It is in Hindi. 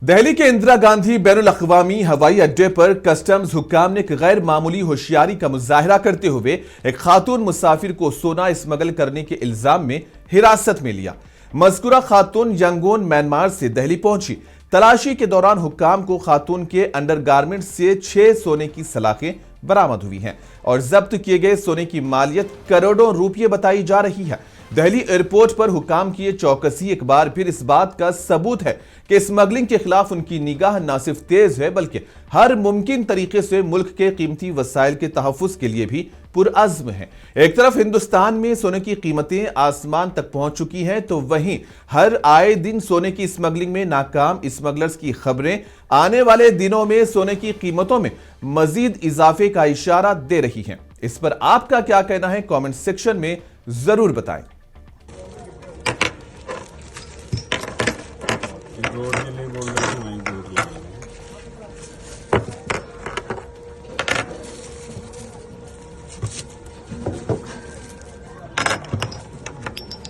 दिल्ली के इंदिरा गांधी बैनुल अक़वामी हवाई अड्डे पर कस्टम्स हुक्काम ने एक गैर मामूली होशियारी का मुजाहिरा करते हुए एक खातून मुसाफिर को सोना स्मगल करने के इल्जाम में हिरासत में लिया। मज़कूरा खातून यंगोन म्यांमार से दिल्ली पहुंची। तलाशी के दौरान हुक्काम को खातून के अंडरगारमेंट्स से 6 सोने की सलाखें बरामद हुई हैं और जब्त किए गए सोने की मालियत करोड़ों रुपये बताई जा रही है। दिल्ली एयरपोर्ट पर हुक्काम की चौकसी एक बार फिर इस बात का सबूत है कि स्मगलिंग के खिलाफ उनकी निगाह न सिर्फ तेज है बल्कि हर मुमकिन तरीके से मुल्क के कीमती वसाइल के तहफ़्फ़ुज़ के लिए भी पुरअज़्म है। एक तरफ हिंदुस्तान में सोने की कीमतें आसमान तक पहुंच चुकी हैं तो वहीं हर आए दिन सोने की स्मगलिंग में नाकाम स्मगलर्स की खबरें आने वाले दिनों में सोने की कीमतों में मजीद इजाफे का इशारा दे रही हैं। इस पर आपका क्या कहना है, कमेंट सेक्शन में जरूर बताएं। रोड के लिए बोल रहे थे।